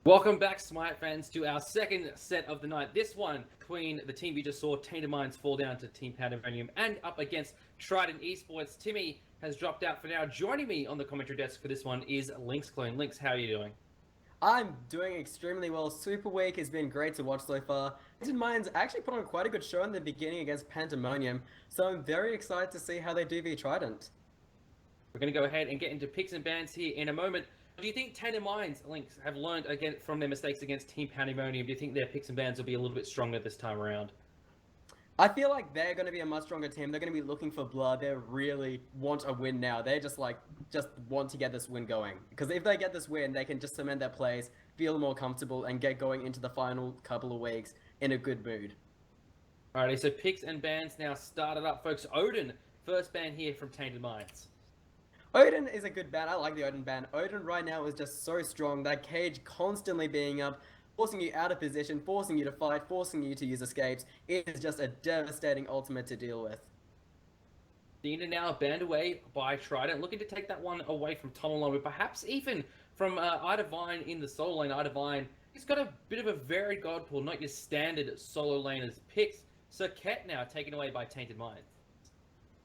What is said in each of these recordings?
Welcome back, Smite fans, to our second set of the night. This one between the team you just saw, Tainted Minds, fall down to Team Pandemonium, and up against Trident Esports. Timmy has dropped out for now. Joining me on the commentary desk for this one is Lynx Clone. Lynx, how are you doing? I'm doing extremely well. Super Week has been great to watch so far. Tainted Minds actually put on quite a good show in the beginning against Pandemonium, so I'm very excited to see how they do v Trident. We're going to go ahead and get into picks and bans here in a moment. Do you think Tainted Minds, Lynx, have learned again from their mistakes against Team Pandemonium? Do you think their picks and bans will be a little bit stronger this time around? I feel like they're going to be a much stronger team. They're going to be looking for blood. They really want a win now. They're just want to get this win going. Because if they get this win, they can just cement their plays, feel more comfortable, and get going into the final couple of weeks in a good mood. Alrighty, so picks and bans now started up, folks. Odin, first ban here from Tainted Minds. Odin is a good ban. I like the Odin ban. Odin right now is just so strong. That cage constantly being up, forcing you out of position, forcing you to fight, forcing you to use escapes. It is just a devastating ultimate to deal with. Cena now banned away by Trident, looking to take that one away from Tom but perhaps even from Idivine in the solo lane. Idivine, he's got a bit of a varied god pool, not your standard solo laner's picks. Serket now taken away by Tainted Minds.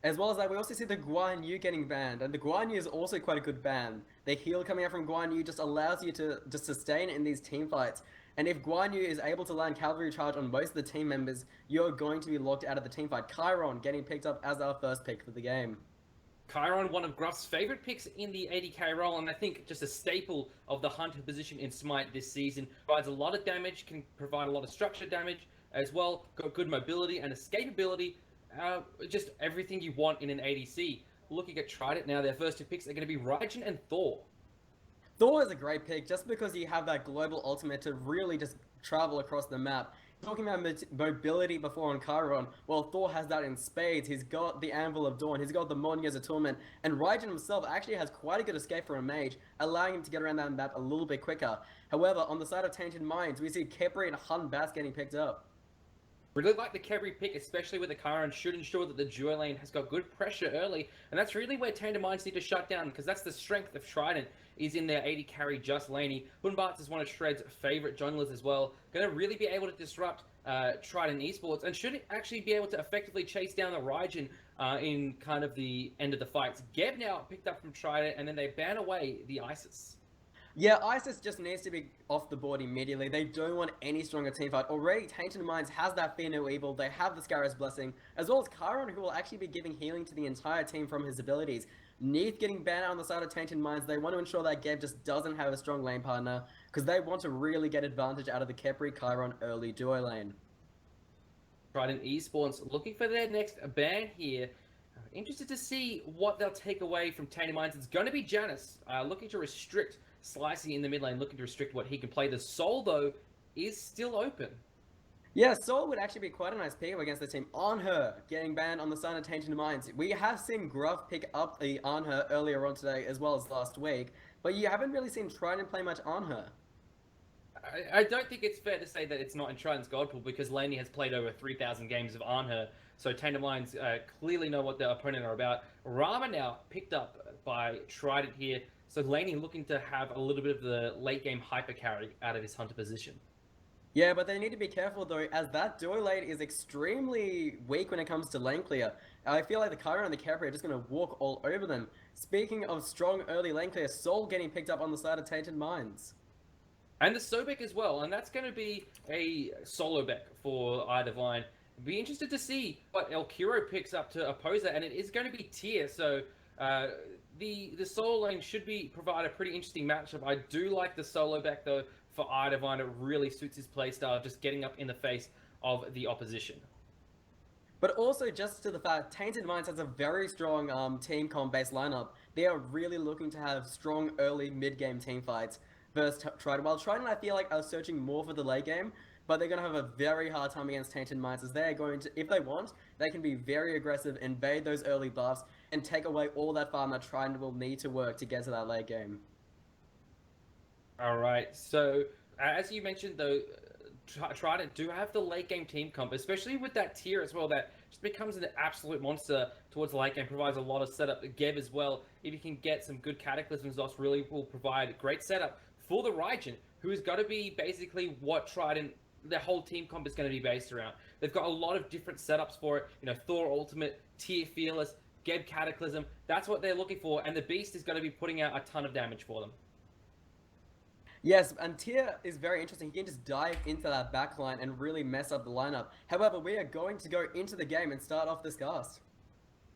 As well as that, we also see the Guan Yu getting banned, and the Guan Yu is also quite a good ban. The heal coming out from Guan Yu just allows you to just sustain in these team fights. And if Guan Yu is able to land Cavalry Charge on most of the team members, you're going to be locked out of the team fight. Chiron getting picked up as our first pick for the game. Chiron, one of Gruff's favorite picks in the 80k role, and I think just a staple of the hunter position in Smite this season. Provides a lot of damage, can provide a lot of structure damage as well, got good mobility and escapability. Just everything you want in an ADC. Looking at Trident now, their first two picks are going to be Raijin and Thor. Thor is a great pick just because you have that global ultimate to really just travel across the map. Talking about mobility before on Chiron, well, Thor has that in spades. He's got the Anvil of Dawn, he's got the Monya's Atonement, and Raijin himself actually has quite a good escape for a mage, allowing him to get around that map a little bit quicker. However, on the side of Tainted Minds, we see Khepri and Hun Batz getting picked up. Really like the Khepri pick, especially with the Chiron, should ensure that the duo lane has got good pressure early, and that's really where Tainted Minds need to shut down, because that's the strength of Trident, is in their 80 carry just laney. Hun Batz is one of Shred's favorite junglers as well, going to really be able to disrupt Trident Esports, and should actually be able to effectively chase down the Raijin in kind of the end of the fights. Geb now picked up from Trident, and then they ban away the Isis. Yeah, Isis just needs to be off the board immediately. They don't want any stronger teamfight. Already, Tainted Minds has that Fear No Evil. They have the Scarab's Blessing, as well as Chiron, who will actually be giving healing to the entire team from his abilities. Neith getting banned on the side of Tainted Minds. They want to ensure that Geb just doesn't have a strong lane partner, because they want to really get advantage out of the Khepri Chiron early duo lane. Trident Esports looking for their next ban here. Interested to see what they'll take away from Tainted Minds. It's going to be Janus, looking to restrict Slicey in the mid lane, looking to restrict what he can play. The Soul, though, is still open. Yeah, Soul would actually be quite a nice pick against the team. Anhur getting banned on the side of Tainted Minds. We have seen Gruff pick up the Anhur earlier on today as well as last week, but you haven't really seen Trident play much Anhur. I don't think it's fair to say that it's not in Trident's God Pool, because Laney has played over 3,000 games of Anhur, so Tainted Minds clearly know what their opponent are about. Rama now picked up by Trident here, so Laney looking to have a little bit of the late game hyper carry out of his hunter position. Yeah, but they need to be careful though, as that duo lane is extremely weak when it comes to lane clear. I feel like the Chiron and the Khepri are just going to walk all over them. Speaking of strong early lane clear, Soul getting picked up on the side of Tainted Minds. And the Sobek as well, and that's going to be a solo Beck for Idivine. Be interested to see what Elkiro picks up to oppose that, and it is going to be Tier, so the solo lane should provide a pretty interesting matchup. I do like the solo Beck though for Idivine. It really suits his playstyle, just getting up in the face of the opposition. But also, just to the fact, Tainted Minds has a very strong team comp based lineup. They are really looking to have strong early mid-game team fights versus Trident. While Trident, I feel like, are searching more for the late game, but they're going to have a very hard time against Tainted Minds, as they're going to, if they want, they can be very aggressive, invade those early buffs, and take away all that farm that Trident will need to work to get to that late game. All right, so as you mentioned though, Trident do have the late game team comp, especially with that Tier as well, that just becomes an absolute monster towards the late game, provides a lot of setup. Geb as well, if you can get some good cataclysms off, really will provide great setup for the Raijin, who is going to be basically what Trident, their whole team comp is going to be based around. They've got a lot of different setups for it. You know, Thor Ultimate, Tyr Fearless, Geb Cataclysm. That's what they're looking for, and the Beast is going to be putting out a ton of damage for them. Yes, and Tyr is very interesting. He can just dive into that backline and really mess up the lineup. However, we are going to go into the game and start off this cast.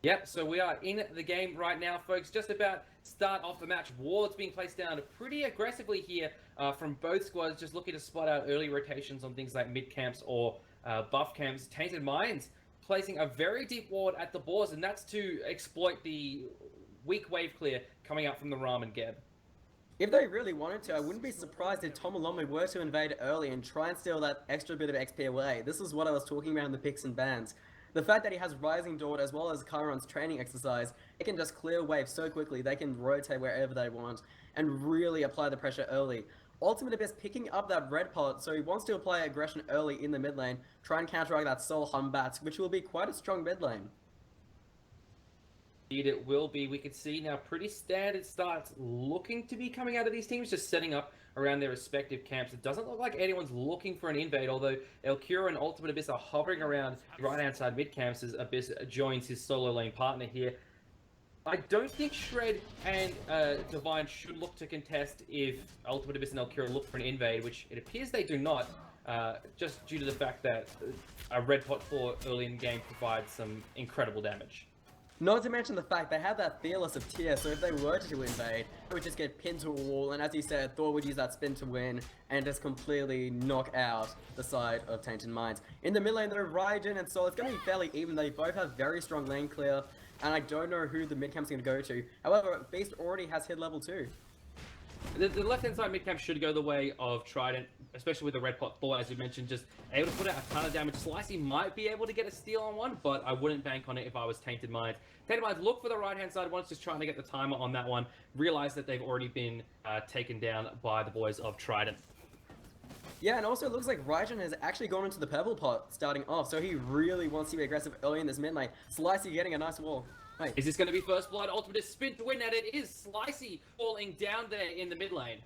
Yep, so we are in the game right now, folks. Just about start off the match. Warlord's being placed down pretty aggressively here from both squads, just looking to spot out early rotations on things like mid camps or buff camps. Tainted Minds placing a very deep ward at the boars, and that's to exploit the weak wave clear coming out from the Ram and Geb. If they really wanted to, I wouldn't be surprised if Tomolomu were to invade early and try and steal that extra bit of XP away. This is what I was talking about in the picks and bans. The fact that he has Rising Dawn as well as Chiron's training exercise, it can just clear waves so quickly, they can rotate wherever they want and really apply the pressure early. Ultimate Abyss picking up that red pot, so he wants to apply aggression early in the mid lane, try and counteract that Soul Humbat, which will be quite a strong mid lane. Indeed it will be. We can see now pretty standard starts looking to be coming out of these teams, just setting up around their respective camps. It doesn't look like anyone's looking for an invade, although Elcura and Ultimate Abyss are hovering around right-hand side mid camps as Abyss joins his solo lane partner here. I don't think Shred and Divine should look to contest if Ultimate Abyss and Elcura look for an invade, which it appears they do not, just due to the fact that a red pot 4 early in the game provides some incredible damage. Not to mention the fact they have that Fearless of Tyr, so if they were to invade, they would just get pinned to a wall, and as you said, Thor would use that spin to win, and just completely knock out the side of Tainted Minds. In the mid lane, there are Raijin and Sol. It's going to be fairly even. They both have very strong lane clear, and I don't know who the mid camp's going to go to. However, Beast already has hit level 2. The left-hand side mid-camp should go the way of Trident, especially with the red pot Thor, as you mentioned, just able to put out a ton of damage. Slicey might be able to get a steal on one, but I wouldn't bank on it if I was Tainted Minds. Tainted Minds look for the right-hand side once, just trying to get the timer on that one. Realize that they've already been taken down by the boys of Trident. Yeah, and also it looks like Raijin has actually gone into the purple pot starting off, so he really wants to be aggressive early in this mid lane. Slicey getting a nice wall. Wait. Is this going to be first blood? Ultimate spin to win, and it is Slicey falling down there in the mid lane.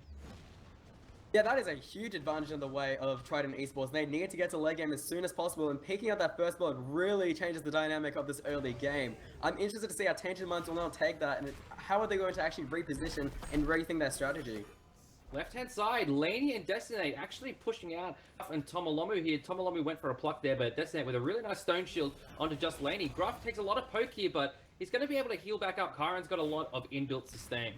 Yeah, that is a huge advantage in the way of Trident Esports. They need to get to late game as soon as possible, and picking up that first blood really changes the dynamic of this early game. I'm interested to see how Tainted Minds will now take that, and how are they going to actually reposition and rethink their strategy. Left-hand side, Laney and Destinate actually pushing out, and Tomolomu here. Tomolomu went for a pluck there, but Destinate with a really nice stone shield onto just Laney. Gruff takes a lot of poke here, but he's going to be able to heal back up. Chiron's got a lot of inbuilt sustain.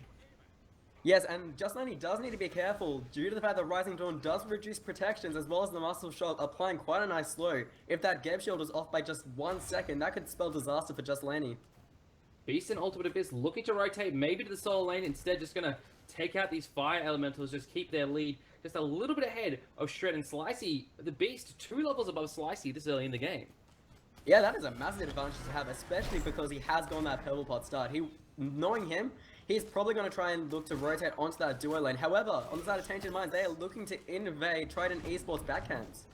Yes, and Just Laney does need to be careful due to the fact that Rising Dawn does reduce protections as well as the Muscle Shock applying quite a nice slow. If that Geb shield was off by just 1 second, that could spell disaster for Just Laney. Beast and Ultimate Abyss looking to rotate maybe to the solo lane, instead just going to take out these fire elementals, just keep their lead just a little bit ahead of Shred and Slicey. The Beast 2 levels above Slicey this early in the game. Yeah, that is a massive advantage to have, especially because he has gone that purple pot start. Knowing him, he's probably going to try and look to rotate onto that duo lane. However, on the side of Tainted Minds, they are looking to invade Trident Esports backhands.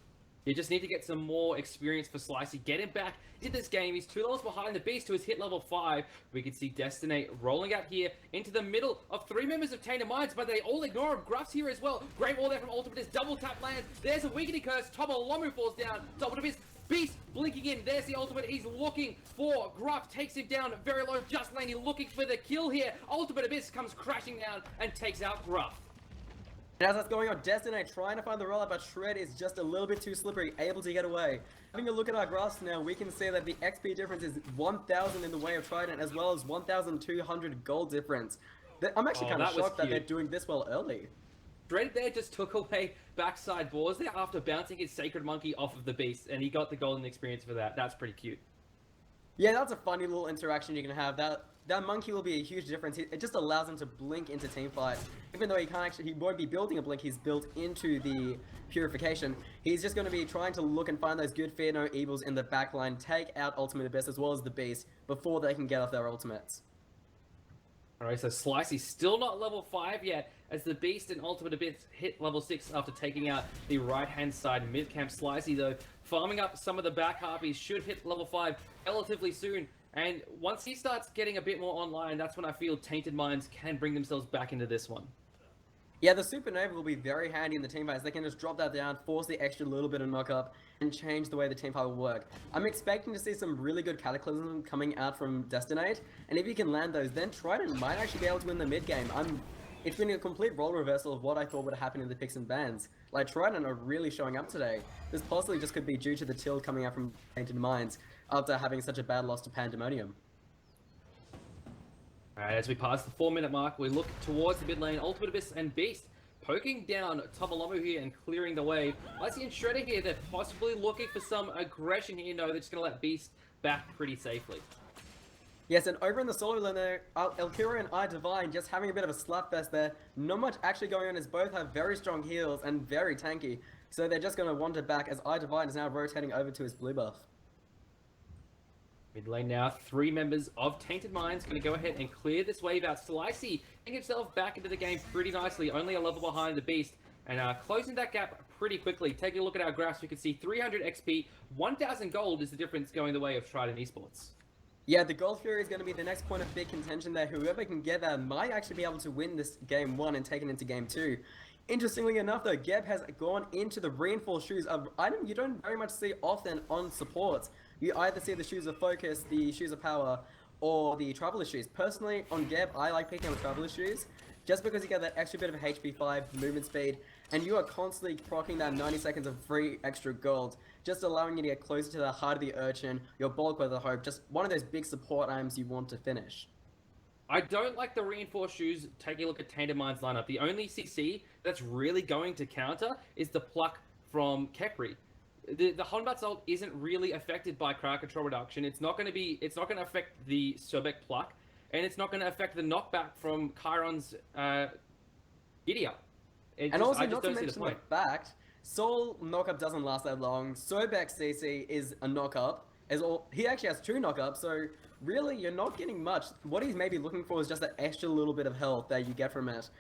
You just need to get some more experience for Slicey. Get him back into this game. He's 2 levels behind the Beast, who has hit level 5. We can see Destinate rolling out here into the middle of 3 members of Tainted Minds, but they all ignore him. Gruff's here as well. Great wall there from Ultimate is double tap lands. There's a Weakening Curse. Tomolomu falls down. Double Abyss. Beast blinking in. There's the ultimate. He's looking for Gruff. Takes him down very low. Just Laney looking for the kill here. Ultimate Abyss comes crashing down and takes out Gruff. And as that's going on, Destinate trying to find the rollout, but Shred is just a little bit too slippery, able to get away. Having a look at our graphs now, we can see that the XP difference is 1,000 in the way of Trident, as well as 1,200 gold difference. I'm actually kind of shocked that they're doing this well early. Shred there just took away backside boars there after bouncing his Sacred Monkey off of the Beast, and he got the golden experience for that. That's pretty cute. Yeah, that's a funny little interaction you can have. That monkey will be a huge difference. It just allows him to blink into team fights. Even though he won't be building a blink, he's built into the purification. He's just going to be trying to look and find those good fear no evils in the backline, take out Ultimate Abyss as well as the Beast before they can get off their ultimates. Alright, so Slicey still not level 5 yet, as the Beast and Ultimate Abyss hit level 6 after taking out the right-hand side mid-camp. Slicey, though, farming up some of the back harpies, should hit level 5 relatively soon. And once he starts getting a bit more online, that's when I feel Tainted Minds can bring themselves back into this one. Yeah, the Supernova will be very handy in the team fights. They can just drop that down, force the extra little bit of knock-up, and change the way the team fight will work. I'm expecting to see some really good Cataclysm coming out from Destinate, and if you can land those, then Trident might actually be able to win the mid-game. It's been a complete role reversal of what I thought would happen in the picks and bans. Like, Trident are really showing up today. This possibly just could be due to the tilt coming out from Tainted Minds after having such a bad loss to Pandemonium. Alright, as we pass the 4-minute mark, we look towards the mid lane. Ultimate Abyss and Beast poking down Tomolomu here and clearing the way. I see in Shredder here, they're possibly looking for some aggression here. No, they're just going to let Beast back pretty safely. Yes, and over in the solo lane there, Elkira and iDivine just having a bit of a slapfest there. Not much actually going on as both have very strong heals and very tanky. So they're just going to wander back as iDivine is now rotating over to his blue buff. Mid lane now, 3 members of Tainted Minds going to go ahead and clear this wave out. Slicey getting himself back into the game pretty nicely, only a level behind the Beast, and closing that gap pretty quickly. Taking a look at our graphs, we can see 300 XP, 1,000 gold is the difference going the way of Trident Esports. Yeah, the Gold Fury is going to be the next point of big contention there. Whoever can get that might actually be able to win this game 1 and take it into game 2. Interestingly enough though, Geb has gone into the reinforced shoes, of item you don't very much see often on supports. You either see the shoes of focus, the shoes of power, or the traveler shoes. Personally, on Geb, I like picking up the traveler shoes, just because you get that extra bit of HP 5 movement speed, and you are constantly proccing that 90 seconds of free extra gold, just allowing you to get closer to the heart of the Urchin, your Bulk Weather Hope, just one of those big support items you want to finish. I don't like the reinforced shoes. Taking a look at Tainted Minds lineup, the only CC that's really going to counter is the pluck from Khepri. The Honbat's ult isn't really affected by crowd control reduction. It's not going to affect the Sobek pluck, and it's not going to affect the knockback from Chiron's Idiot. And also, not to mention the fact, Soul knockup doesn't last that long. Sobek CC is a knockup. He actually has 2 knockups, so really you're not getting much. What he's maybe looking for is just that extra little bit of health that you get from it,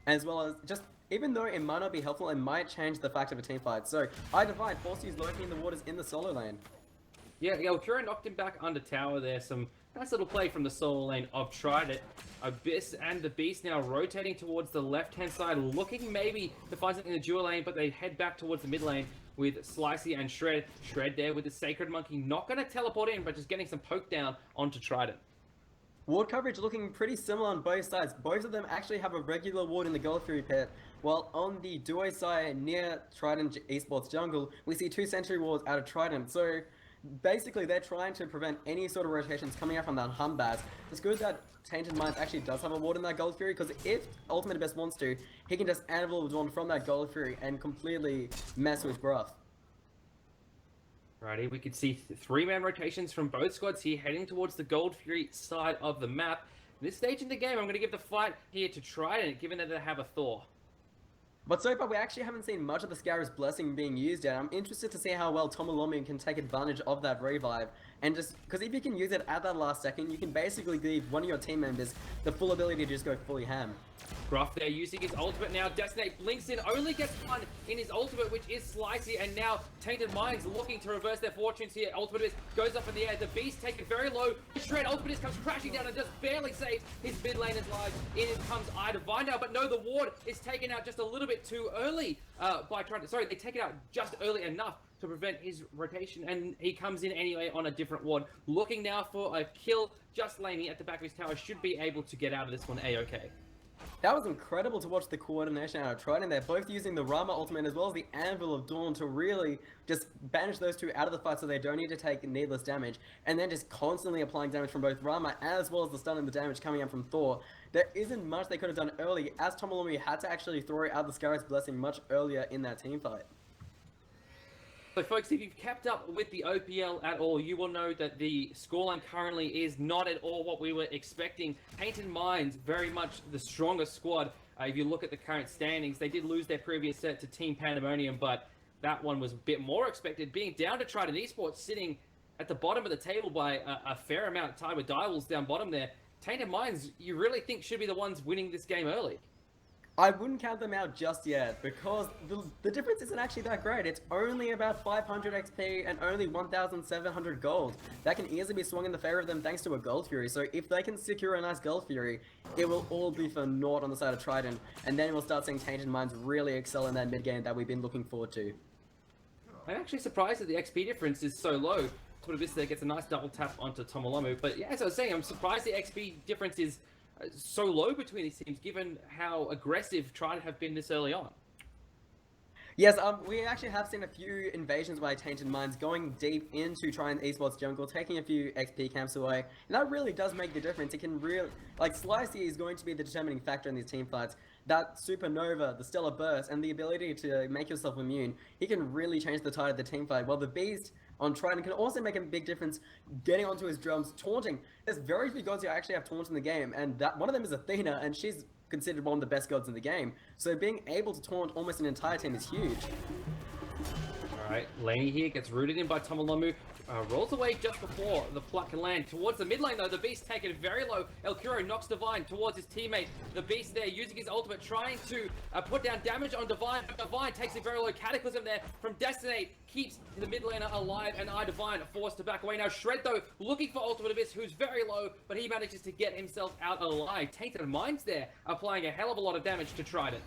as well as just, even though it might not be helpful, it might change the fact of a team fight. So iDivine forced to use lurking in the waters in the solo lane. Yeah, Kira knocked him back under tower there. Some nice little play from the solo lane of Trident. Abyss and the Beast now rotating towards the left-hand side, looking maybe to find something in the dual lane, but they head back towards the mid lane with Slicey and Shred. Shred there with the Sacred Monkey, not going to teleport in, but just getting some poke down onto Trident. Ward coverage looking pretty similar on both sides. Both of them actually have a regular ward in the Gold Fury pit, while on the duo side near Trident Esports jungle, we see 2 sentry wards out of Trident. So basically they're trying to prevent any sort of rotations coming out from that Humbaz. It's good that Tainted Minds actually does have a ward in that Gold Fury, because if Ultimate Abyss wants to, he can just Anvil Dawn from that Gold Fury and completely mess with Gruff. Righty, we could see 3-man rotations from both squads here, heading towards the Gold Fury side of the map. This stage in the game, I'm going to give the fight here to Trident, given that they have a Thor. But so far, we actually haven't seen much of the Scarab's Blessing being used yet. I'm interested to see how well Tomolomu can take advantage of that revive. And just, because if you can use it at that last second, you can basically give one of your team members the full ability to just go fully ham. Gruff there using his ultimate now. Destinate blinks in, only gets one in his ultimate, which is Slicey, and now Tainted Minds looking to reverse their fortunes here. Ultimate is goes up in the air. The Beast taken very low. Shred Ultimate comes crashing down and just barely saves his mid laner's lives. In comes iDivine now, but no, the ward is taken out just a little bit too early by trying to. Sorry, they take it out just early enough to prevent his rotation, and he comes in anyway on a different ward. Looking now for a kill. Just Laney at the back of his tower should be able to get out of this one A-okay. That was incredible to watch the coordination out of Trident. They're both using the Rama ultimate as well as the Anvil of Dawn to really just banish those two out of the fight so they don't need to take needless damage. And then just constantly applying damage from both Rama as well as the stun and the damage coming up from Thor. There isn't much they could have done early, as Tomolomu had to actually throw out the Scarab's Blessing much earlier in that team fight. So folks, if you've kept up with the OPL at all, you will know that the scoreline currently is not at all what we were expecting. Tainted Minds, very much the strongest squad. If you look at the current standings, they did lose their previous set to Team Pandemonium, but that one was a bit more expected. Being down to Trident Esports, sitting at the bottom of the table by a fair amount, tied with Direwolves down bottom there. Tainted Minds, you really think should be the ones winning this game early? I wouldn't count them out just yet because the difference isn't actually that great. It's only about 500 XP and only 1,700 gold. That can easily be swung in the favor of them thanks to a Gold Fury. So if they can secure a nice Gold Fury, it will all be for naught on the side of Trident. And then we'll start seeing Tainted Minds really excel in that mid game that we've been looking forward to. I'm actually surprised that the XP difference is so low. Twitter gets a nice double tap onto Tomolomu. But yeah, as I was saying, I'm surprised the XP difference is so low between these teams, given how aggressive Trident have been this early on. Yes, we actually have seen a few invasions by Tainted Minds going deep into Trident Esports jungle, taking a few XP camps away, and that really does make the difference. It can really, like, Slicey is going to be the determining factor in these team fights. That Supernova, the Stellar Burst, and the ability to make yourself immune, he can really change the tide of the team fight, while the Beast on Trident can also make a big difference getting onto his drums, taunting. There's very few gods who actually have taunt in the game, and that one of them is Athena, and she's considered one of the best gods in the game. So being able to taunt almost an entire team is huge. Alright, Laney here gets rooted in by Tomolomu. Rolls away just before the pluck can land. Towards the mid lane though, the Beast taken it very low. Elkuro knocks Divine towards his teammate. The Beast there using his ultimate, trying to put down damage on Divine. But Divine takes it very low. Cataclysm there from Destinate keeps the mid laner alive, and Divine forced to back away. Now Shred though, looking for Ultimate Abyss, who's very low, but he manages to get himself out alive. Tainted Minds there, applying a hell of a lot of damage to Trident.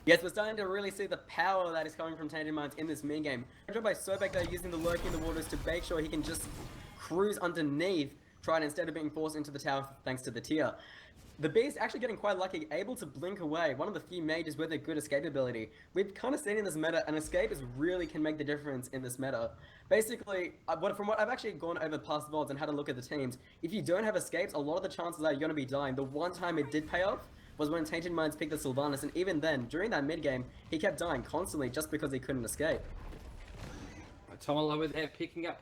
Yes, we're starting to really see the power that is coming from Tainted Minds in this main game. Good job by Sobek there, using the lurk in the waters to make sure he can just cruise underneath Trident instead of being forced into the tower thanks to the tier. The Beast actually getting quite lucky, able to blink away, one of the few mages with a good escape ability. We've kind of seen in this meta, an escape really can make the difference in this meta. Basically, from what I've actually gone over past VODs and had a look at the teams, if you don't have escapes, a lot of the chances are you're going to be dying. The one time it did pay off was when Tainted Minds picked the Sylvanas, and even then, during that mid game, he kept dying constantly just because he couldn't escape. Tomolomu there picking up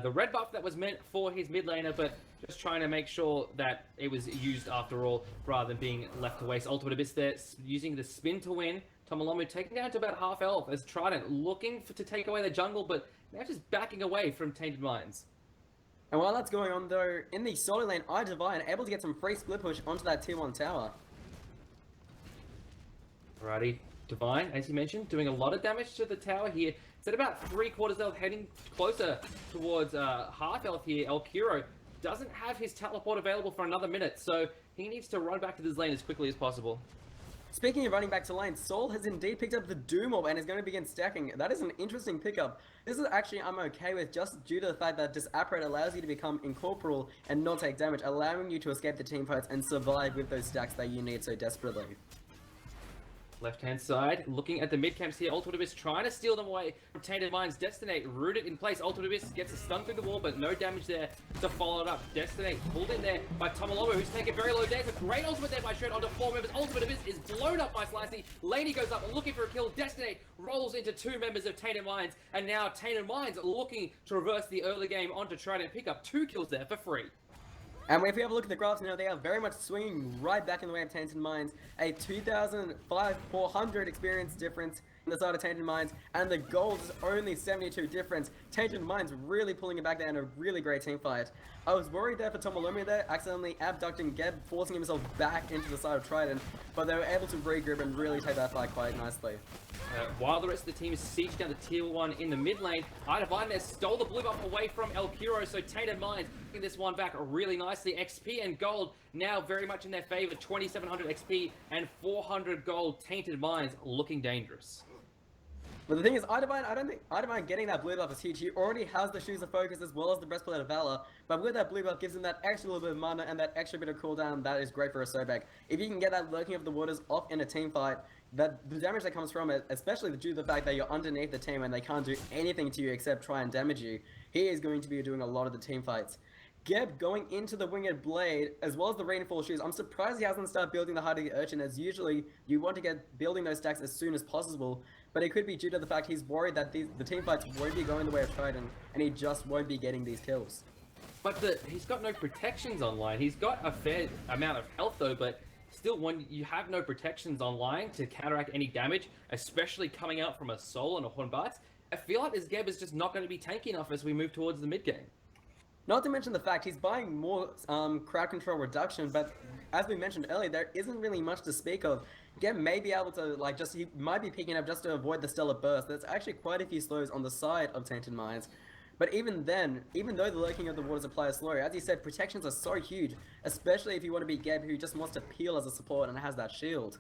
the red buff that was meant for his mid laner, but just trying to make sure that it was used after all, rather than being left to waste. Ultimate Abyss there, using the spin to win. Tomolomu taking down to about half health as Trident looking to take away the jungle, but now just backing away from Tainted Minds. And while that's going on though, in the solo lane, Divine able to get some free split push onto that tier 1 tower. Alrighty, Divine, as you mentioned, doing a lot of damage to the tower here. It's at about 3/4 health, heading closer towards half health here. Elkuro doesn't have his teleport available for another minute, so he needs to run back to this lane as quickly as possible. Speaking of running back to lane, Soul has indeed picked up the Doom Orb and is going to begin stacking. That is an interesting pickup. This is actually I'm okay with, just due to the fact that Disapparate allows you to become incorporeal and not take damage, allowing you to escape the team fights and survive with those stacks that you need so desperately. Left-hand side, looking at the mid-camps here. Ultimate Abyss trying to steal them away from Tainted Minds. Destinate rooted in place. Ultimate Abyss gets a stun through the wall, but no damage there to follow it up. Destinate pulled in there by Tomolomu, who's taking very low damage. A great ultimate there by Shred onto 4 members. Ultimate Abyss is blown up by Slicey. Laney goes up looking for a kill. Destinate rolls into 2 members of Tainted Minds, and now Tainted Minds looking to reverse the early game onto Trident, pick up 2 kills there for free. And if we have a look at the graphs now, they are very much swinging right back in the way of Tainted Minds. A 2,400 experience difference in the side of Tainted Minds, and the gold is only 72 difference. Tainted Minds really pulling it back there in a really great team fight. I was worried there for Tomolomu there, accidentally abducting Geb, forcing himself back into the side of Trident, but they were able to regroup and really take that fight quite nicely. While the rest of the team is sieged down to tier 1 in the mid lane, Divine there stole the blue buff away from Elkuro, so Tainted Minds getting this one back really nicely. XP and gold now very much in their favor. 2,700 XP and 400 gold. Tainted Minds looking dangerous. But the thing is, I don't think Divine getting that blue buff is huge. He already has the Shoes of Focus as well as the Breastplate of Valor, but with that blue buff gives him that extra little bit of mana and that extra bit of cooldown that is great for a Sobek. If you can get that Lurking of the Waters off in a team fight, that the damage that comes from it, especially due to the fact that you're underneath the team and they can't do anything to you except try and damage you, he is going to be doing a lot of the team fights. Geb going into the Winged Blade, as well as the Rainfall Shoes. I'm surprised he hasn't started building the Heart of the Urchin, as usually you want to get building those stacks as soon as possible, but it could be due to the fact he's worried that the team fights won't be going the way of Trident, and he just won't be getting these kills. But he's got no protections online. He's got a fair amount of health though, but still, when you have no protections online to counteract any damage, especially coming out from a Soul and a Hornbite, I feel like this Geb is just not going to be tanky enough as we move towards the mid game. Not to mention the fact he's buying more crowd control reduction, but as we mentioned earlier, there isn't really much to speak of. Gem may be able to, like, he might be picking up just to avoid the Stellar Burst. There's actually quite a few slows on the side of Tainted Minds. But even then, even though the Lurking of the Waters applies slow, as you said, protections are so huge, especially if you want to be Geb who just wants to peel as a support and has that shield.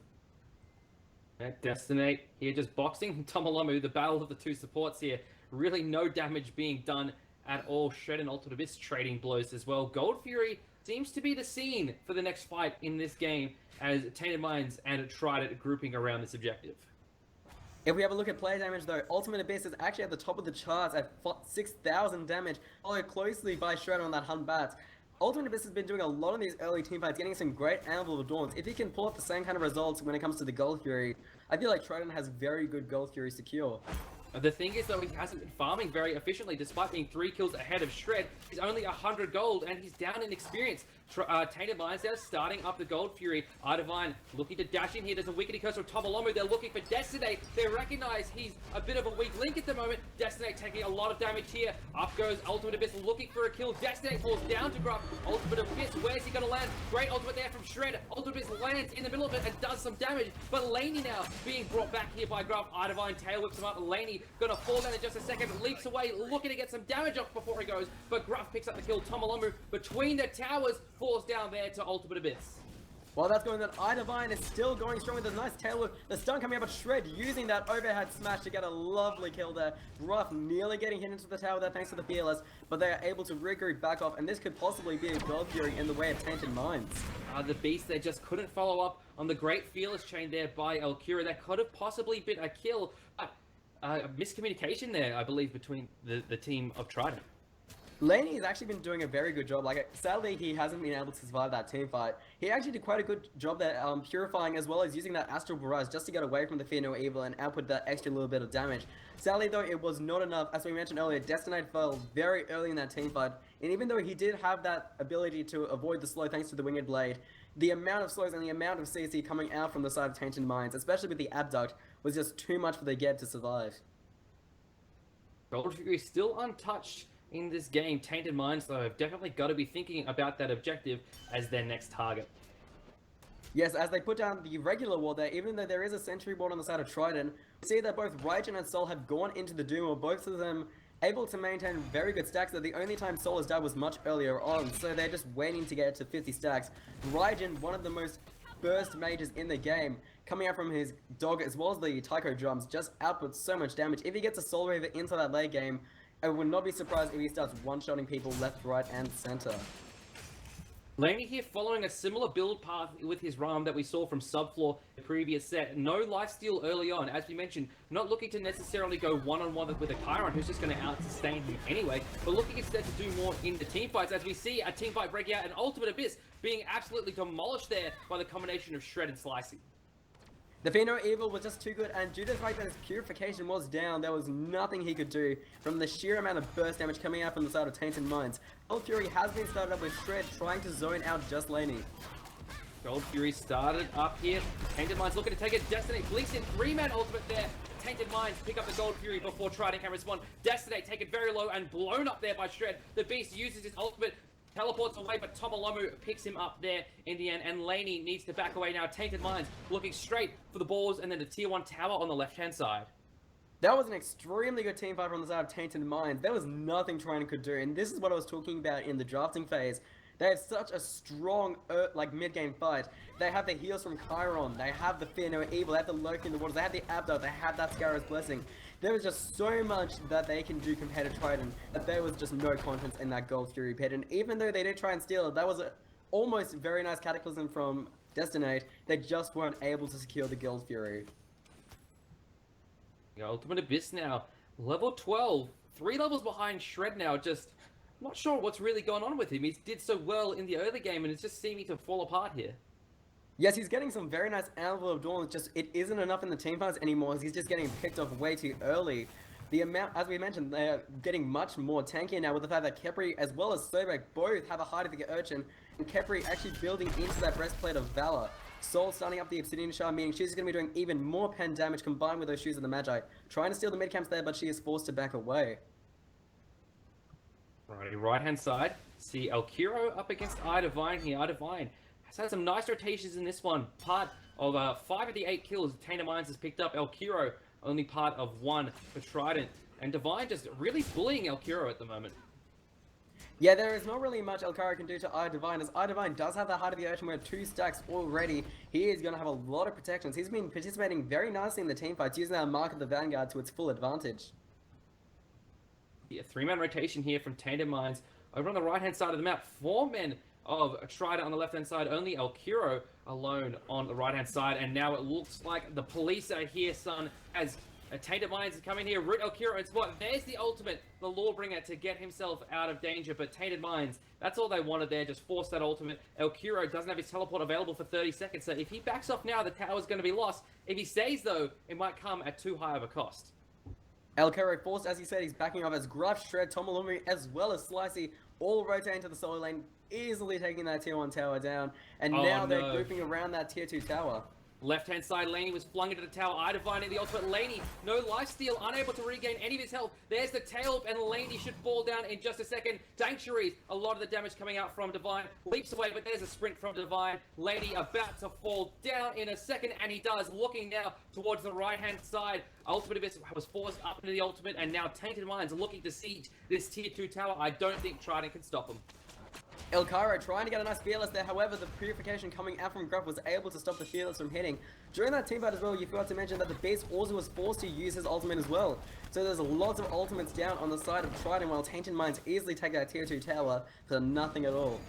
Destinate here just boxing Tomolomu, the battle of the two supports here. Really no damage being done at all. Shred and Ultimate Abyss trading blows as well. Gold Fury seems to be the scene for the next fight in this game as Tainted Minds and Trident grouping around this objective. If we have a look at player damage though, Ultimate Abyss is actually at the top of the charts at 6,000 damage, followed closely by Shred on that Hun Bat. Ultimate Abyss has been doing a lot of these early teamfights, getting some great Anvil of Dawns. If he can pull up the same kind of results when it comes to the Gold Fury, I feel like Trident has very good Gold Fury secure. The thing is, though, he hasn't been farming very efficiently, despite being 3 kills ahead of Shred. He's only 100 gold, and he's down in experience. Tainted Minds there, starting up the Gold Fury. Idivine looking to dash in here. There's a Wickedy Curse from Tomolomu. They're looking for Destinate. They recognize he's a bit of a weak link at the moment. Destinate taking a lot of damage here. Up goes Ultimate Abyss looking for a kill. Destinate falls down to Gruff. Ultimate Abyss, where's he going to land? Great ultimate there from Shred. Ultimate Abyss lands in the middle of it and does some damage. But Laney now being brought back here by Gruff. Idivine tail whips him up. Laney gonna fall down in just a second. Leaps away, looking to get some damage off before he goes. But Gruff picks up the kill. Tomolomu between the towers falls down there to Ultimate Abyss. While that's going on, Idivine is still going strong with a nice tail whip. The stun coming up, but Shred using that overhead smash to get a lovely kill there. Gruff nearly getting hit into the tower there thanks to the Fearless, but they are able to regroup back off, and this could possibly be a Gold Fury in the way of Tainted Minds. The Beast there just couldn't follow up on the great Fearless chain there by Elkira. That could have possibly been a kill, but miscommunication there, I believe, between the team of Trident. Laney has actually been doing a very good job. Like, sadly, he hasn't been able to survive that team fight. He actually did quite a good job there, purifying as well as using that Astral Barrage just to get away from the Fear No Evil and output that extra little bit of damage. Sadly, though, it was not enough. As we mentioned earlier, Destinate fell very early in that team fight, and even though he did have that ability to avoid the slow thanks to the Winged Blade, the amount of slows and the amount of CC coming out from the side of Tainted Minds, especially with the Abduct, was just too much for the Geb to survive. Gold Fury still untouched in this game. Tainted Minds, though, have definitely got to be thinking about that objective as their next target. Yes, as they put down the regular ward there, even though there is a sentry ward on the side of Trident, we see that both Raijin and Sol have gone into the Doom, or both of them able to maintain very good stacks. That the only time Sol has died was much earlier on, so they're just waiting to get to 50 stacks. Raijin, one of the most burst mages in the game, coming out from his dog as well as the Taiko drums, just outputs so much damage. If he gets a Soul Reaver into that late game, I would not be surprised if he starts one-shotting people left, right, and center. Laney here following a similar build path with his Ram that we saw from Subfloor the previous set. No lifesteal early on, as we mentioned, not looking to necessarily go one-on-one with a Chiron who's just going to out-sustain him anyway, but looking instead to do more in the teamfights, as we see a teamfight breaking out and Ultimate Abyss being absolutely demolished there by the combination of Shred and Slicing. The Fear No Evil was just too good, and due to the fact that his purification was down, there was nothing he could do from the sheer amount of burst damage coming out from the side of Tainted Minds. Gold Fury has been started up with Shred trying to zone out just Laney. Gold Fury started up here. Tainted Minds looking to take it. Destiny blinks in 3-man ultimate there. Tainted Minds pick up the Gold Fury before Trident can respond. Destiny take it very low and blown up there by Shred. The Beast uses his ultimate, teleports away, but Tomolomu picks him up there in the end, and Laney needs to back away now. Tainted Minds looking straight for the balls, and then the tier 1 tower on the left-hand side. That was an extremely good team fight from the side of Tainted Minds. There was nothing Trident could do, and this is what I was talking about in the drafting phase. They have such a strong, mid-game fight. They have the heals from Chiron, they have the Fear No Evil, they have the Lurking in the Waters, they have the Abduct, they have that Scarab's Blessing. There was just so much that they can do compared to Trident, that there was just no confidence in that Gold Fury pit. And even though they did try and steal it, that was a almost very nice Cataclysm from Destinate, they just weren't able to secure the Gold Fury. The Ultimate Abyss now, level 12, 3 levels behind Shred now, just not sure what's really going on with him. He did so well in the early game, and it's just seeming to fall apart here. Yes, he's getting some very nice Anvil of Dawn, just it isn't enough in the team fights anymore, as he's just getting picked off way too early. The amount, as we mentioned, they're getting much more tankier now with the fact that Khepri as well as Sobek both have a Heart of the Urchin, and Khepri actually building into that Breastplate of Valor. Sol starting up the Obsidian Shard, meaning she's going to be doing even more pen damage combined with those Shoes of the Magi. Trying to steal the mid camps there, but she is forced to back away. Right hand side, see Elkiro up against Idivine here. Idivine has had some nice rotations in this one. Part of 5 of the 8 kills Tainted Minds has picked up. Elkiro only part of 1 for Trident. And Divine just really bullying Elkiro at the moment. Yeah, there is not really much Elkiro can do to iDivine, as iDivine does have the Heart of the Ocean with 2 stacks already. He is going to have a lot of protections. He's been participating very nicely in the team fights, using that Mark of the Vanguard to its full advantage. Yeah, 3-man rotation here from Tainted Minds. Over on the right-hand side of the map, 4 men of Trident on the left-hand side, only Elkiro alone on the right-hand side. And now it looks like the police are here, son, as Tainted Minds is coming here, root Elkiro in spot. There's the ultimate, the Lawbringer, to get himself out of danger. But Tainted Minds, that's all they wanted there, just force that ultimate. Elkiro doesn't have his teleport available for 30 seconds, so if he backs off now, the tower's going to be lost. If he stays, though, it might come at too high of a cost. Elkiro forced, as he said, he's backing off as Gruff, Shred, Tomolumi, as well as Slicey, all rotating to the solo lane, easily taking that tier 1 tower down. And now they're grouping around that tier 2 tower. Left-hand side, Laney was flung into the tower. iDivine in the ultimate. Laney, no lifesteal, unable to regain any of his health. There's the tail, and Laney should fall down in just a second. Sanctuaries, a lot of the damage coming out from Divine. Leaps away, but there's a sprint from Divine. Laney about to fall down in a second, and he does. Looking now towards the right-hand side. Ultimate Abyss was forced up into the ultimate, and now Tainted Minds looking to siege this tier 2 tower. I don't think Trident can stop him. Elkiro trying to get a nice Fearless there, however the purification coming out from Gruff was able to stop the Fearless from hitting. During that teamfight as well, you forgot to mention that the Beast also was forced to use his ultimate as well. So there's lots of ultimates down on the side of Trident, while Tainted Minds easily take that tier 2 tower for nothing at all.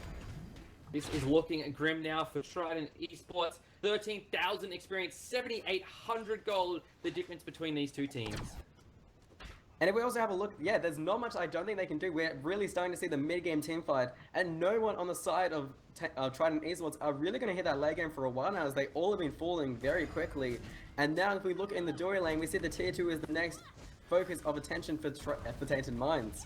This is looking grim now for Trident Esports. 13,000 experience, 7,800 gold, the difference between these two teams. And if we also have a look, yeah, there's not much I don't think they can do. We're really starting to see the mid-game team fight, and no one on the side of Trident Esports are really going to hit that late game for a while now, as they all have been falling very quickly. And now if we look in the Dory lane, we see the tier 2 is the next focus of attention for Tainted Minds.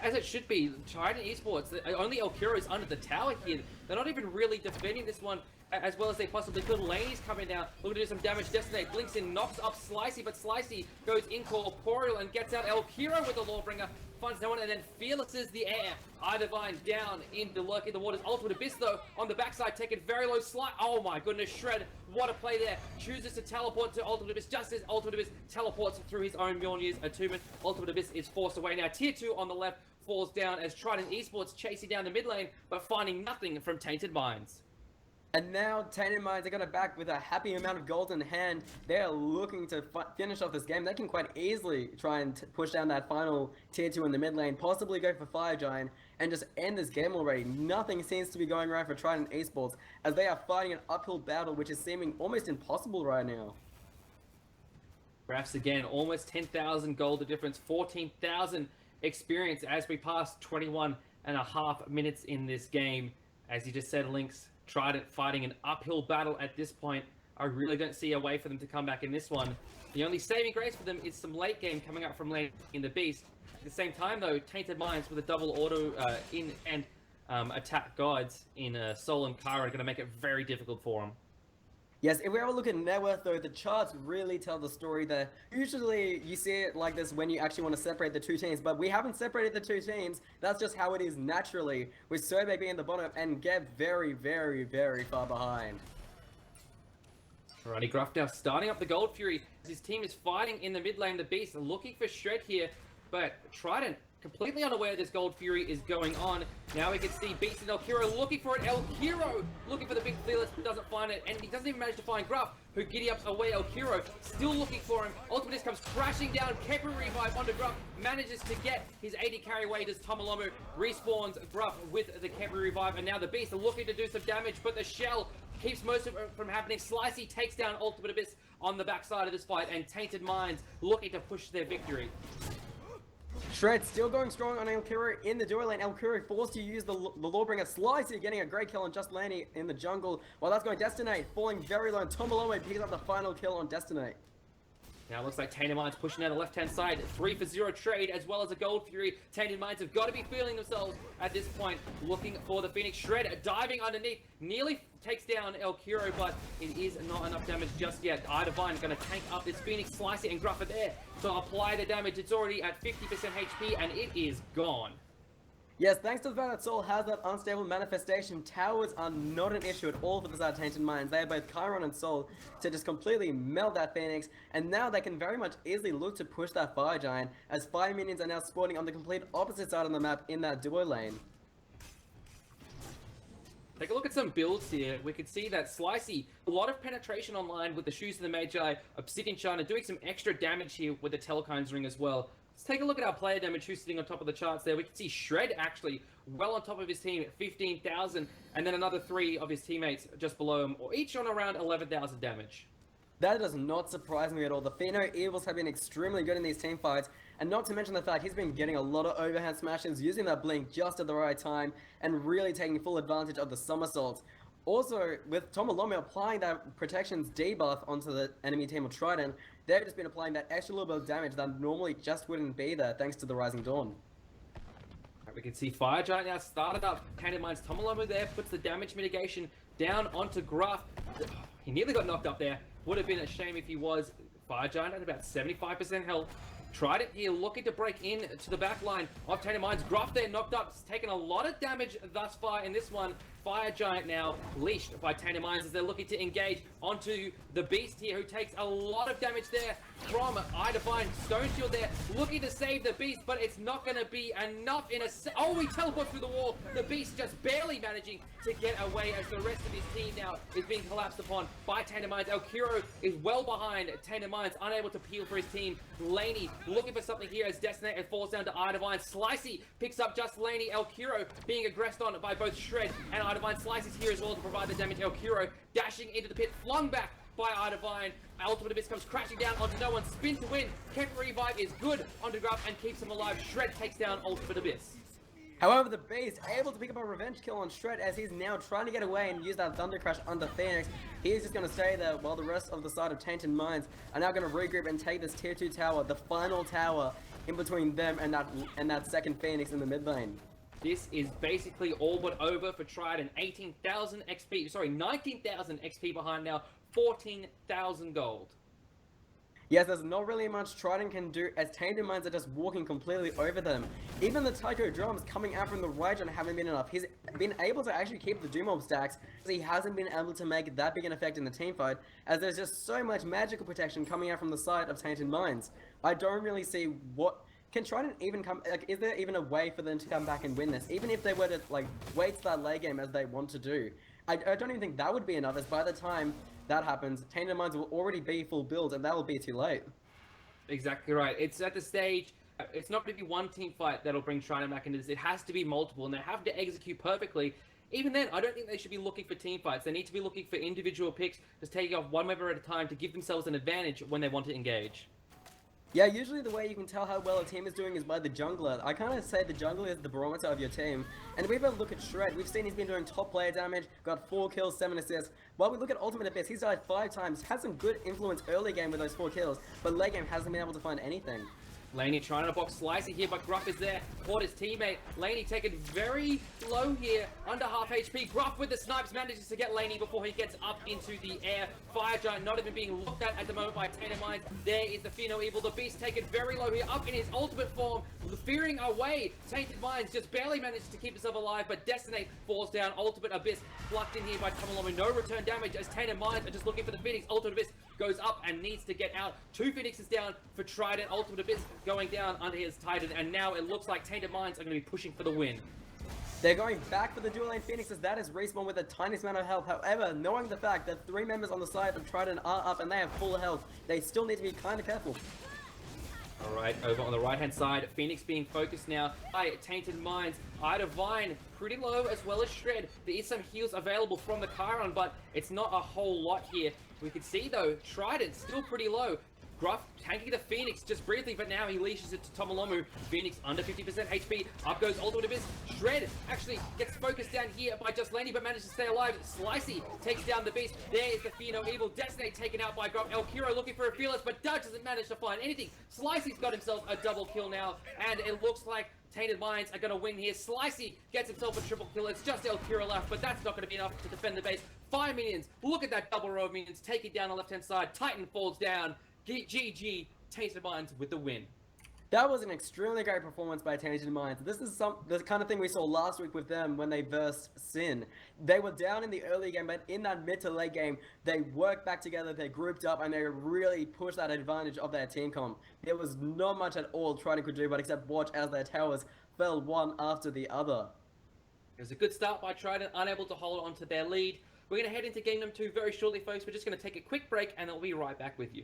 As it should be, Trident Esports, only Elkiro is under the tower here. They're not even really defending this one as well as they possibly could. Laney's coming down, looking to do some damage. Destinate blinks in, knocks up Slicey, but Slicey goes incorporeal and gets out Elkiro with the Lawbringer. Finds no one, and then fearlesses the air. iDivine down in the lurk in the waters. Ultimate Abyss, though, on the backside, taking very low slide. Oh my goodness, Shred, what a play there. Chooses to teleport to Ultimate Abyss, just as Ultimate Abyss teleports through his own Mjolnir's attunement. Ultimate Abyss is forced away now. Tier 2 on the left falls down as Trident Esports chasing down the mid lane, but finding nothing from Tainted Minds. And now Tainted Minds are going to back with a happy amount of gold in hand. They're looking to finish off this game. They can quite easily try and push down that final tier 2 in the mid lane, possibly go for Fire Giant, and just end this game already. Nothing seems to be going right for Trident Esports, as they are fighting an uphill battle, which is seeming almost impossible right now. Graphs again, almost 10,000 gold, the difference, 14,000 experience as we pass 21.5 minutes in this game. As you just said, Lynx, Trident fighting an uphill battle at this point. I really don't see a way for them to come back in this one. The only saving grace for them is some late game coming up from lane in the Beast. At the same time, though, Tainted Minds with a double auto in and attack gods in Soul and Kara are going to make it very difficult for them. Yes, if we have a look at net worth though, the charts really tell the story there. Usually you see it like this when you actually want to separate the two teams, but we haven't separated the two teams. That's just how it is naturally, with Sobe being the bottom and Geb very, very, very far behind. Alrighty, Gruff now starting up the Gold Fury as his team is fighting in the mid lane, the Beast, looking for Shred here, but Trident completely unaware this Gold Fury is going on. Now we can see Beast and Elkiro looking for it. Elkiro looking for the big Fearless, doesn't find it, and he doesn't even manage to find Gruff, who giddy ups away. Elkiro still looking for him. Ultimate comes crashing down. Kepri revive onto Gruff, manages to get his 80 carry away. Does Tomolomu respawns Gruff with the Kepri revive, and now the Beast are looking to do some damage, but the shell keeps most of it from happening. Slicey takes down Ultimate Abyss on the backside of this fight, and Tainted Minds looking to push their victory. Shred still going strong on Elkiro in the dual lane. Elkiro forced to use the Lawbringer. Slicey getting a great kill on Just Laney in the jungle. While that's going, Destinate falling very low, and Tomolome picks up the final kill on Destinate. Now it looks like Tainted Minds pushing out the left-hand side. 3-for-0 trade as well as a Gold Fury. Tainted Minds have got to be feeling themselves at this point. Looking for the Phoenix. Shred diving underneath. Nearly takes down Elkiro, but it is not enough damage just yet. iDivine going to tank up this Phoenix. Slicey and Gruff are there to apply the damage. It's already at 50% HP and it is gone. Yes, thanks to the fact that Soul has that unstable manifestation, towers are not an issue at all for the side of Tainted Minds. They have both Chiron and Soul to just completely melt that Phoenix, and now they can very much easily look to push that Fire Giant, as Fire Minions are now spawning on the complete opposite side of the map in that duo lane. Take a look at some builds here. We can see that Slicey, a lot of penetration online with the Shoes of the Magi, Obsidian Shine, and doing some extra damage here with the Telekine's Ring as well. Let's take a look at our player damage, who's sitting on top of the charts there. We can see Shred actually well on top of his team at 15,000, and then another 3 of his teammates just below him, or each on around 11,000 damage. That does not surprise me at all. The Pheno Evils have been extremely good in these team fights, and not to mention the fact he's been getting a lot of overhand smashes, using that blink just at the right time, and really taking full advantage of the somersaults. Also, with Tomolomo applying that protections debuff onto the enemy team of Trident, they've just been applying that extra little bit of damage that normally just wouldn't be there thanks to the Rising Dawn. We can see Fire Giant now started up. Tainted Minds Tomolomo there puts the damage mitigation down onto Gruff. He nearly got knocked up there. Would have been a shame if he was. Fire Giant at about 75% health. Trident here looking to break in to the back line of Tainted Minds. Gruff there knocked up. It's taken a lot of damage thus far in this one. Fire Giant now leashed by Tainted Minds as they're looking to engage onto the Beast here, who takes a lot of damage there from iDivine. Stone Shield there looking to save the Beast, but it's not going to be enough in a oh, he teleports through the wall. The Beast just barely managing to get away as the rest of his team now is being collapsed upon by Tainted Minds. Elkiro is well behind Tainted Minds, unable to peel for his team. Laney looking for something here as Destiny falls down to iDivine. Slicey picks up just Laney. Elkiro being aggressed on by both Shred and iDivine. Slice is here as well to provide the damage. Elkiro dashing into the pit, flung back by iDivine. Ultimate Abyss comes crashing down onto no one. Spin to win. Kept Revive is good onto Gruff and keeps him alive. Shred takes down Ultimate Abyss. However, the Beast able to pick up a revenge kill on Shred as he's now trying to get away and use that Thunder Crash onto Phoenix. He's just going to stay there while the rest of the side of Tainted Minds are now going to regroup and take this tier 2 tower, the final tower in between them and that second Phoenix in the mid lane. This is basically all but over for Trident. 18,000 XP, sorry, 19,000 XP behind now, 14,000 gold. Yes, there's not really much Trident can do as Tainted Minds are just walking completely over them. Even the Taiko drums coming out from the right and haven't been enough. He's been able to actually keep the Doom Orb stacks, but he hasn't been able to make that big an effect in the team fight, as there's just so much magical protection coming out from the side of Tainted Minds. I don't really see what... Can Trident even come... Like, is there even a way for them to come back and win this? Even if they were to, like, wait to that late game as they want to do. I don't even think that would be enough, as by the time that happens, Tainted Minds will already be full build, and that will be too late. Exactly right. It's at the stage, it's not going to be one team fight that'll bring Trident back into this. It has to be multiple, and they have to execute perfectly. Even then, I don't think they should be looking for team fights. They need to be looking for individual picks, just taking off one member at a time to give themselves an advantage when they want to engage. Yeah, usually the way you can tell how well a team is doing is by the jungler. I kind of say the jungler is the barometer of your team. And if we have a look at Shred, we've seen he's been doing top player damage, got 4 kills, 7 assists. While we look at Ultimate Abyss, he's died 5 times, had some good influence early game with those 4 kills, but late game hasn't been able to find anything. Laney trying to box Slicey here, but Gruff is there. Caught his teammate. Laney taken very low here, under half HP. Gruff with the snipes manages to get Laney before he gets up into the air. Fire Giant not even being looked at the moment by Tainted Minds. There is the Pheno Evil. The Beast taken very low here, up in his ultimate form. Fearing away, Tainted Minds just barely manages to keep himself alive, but Destinate falls down. Ultimate Abyss plucked in here by Tomolomo. No return damage as Tainted Minds are just looking for the Phoenix. Ultimate Abyss goes up and needs to get out. 2 Phoenixes down for Trident. Ultimate Abyss going down under his Titan, and now it looks like Tainted Minds are going to be pushing for the win. They're going back for the dual lane Phoenixes. That is Respawn with the tiniest amount of health. However, knowing the fact that 3 members on the side of Trident are up and they have full health, they still need to be kind of careful. Alright, over on the right-hand side, Phoenix being focused now by Tainted Minds. iDivine pretty low as well as Shred. There is some heals available from the Chiron, but it's not a whole lot here. We can see though, Trident still pretty low. Gruff tanking the Phoenix just briefly, but now he leashes it to Tomolomo. Phoenix under 50% HP. Up goes Ultimate Abyss. Shred actually gets focused down here by Just Laney, but manages to stay alive. Slicey takes down the Beast. There is the Pheno Evil. Destinate taken out by Gruff. Elkiro looking for a Fearless, but Dutch doesn't manage to find anything. Slicey's got himself a double kill now, and it looks like Tainted Minds are going to win here. Slicey gets himself a triple kill. It's just Elkiro left, but that's not going to be enough to defend the base. 5 minions. Look at that double row of minions. Take it down on the left-hand side. Titan falls down. GG, Tainted Minds with the win. That was an extremely great performance by Tainted Minds. This is the kind of thing we saw last week with them when they versed Sin. They were down in the early game, but in that mid to late game, they worked back together, they grouped up, and they really pushed that advantage of their team comp. There was not much at all Trident could do but except watch as their towers fell one after the other. It was a good start by Trident, unable to hold on to their lead. We're going to head into game number 2 very shortly, folks. We're just going to take a quick break, and then we'll be right back with you.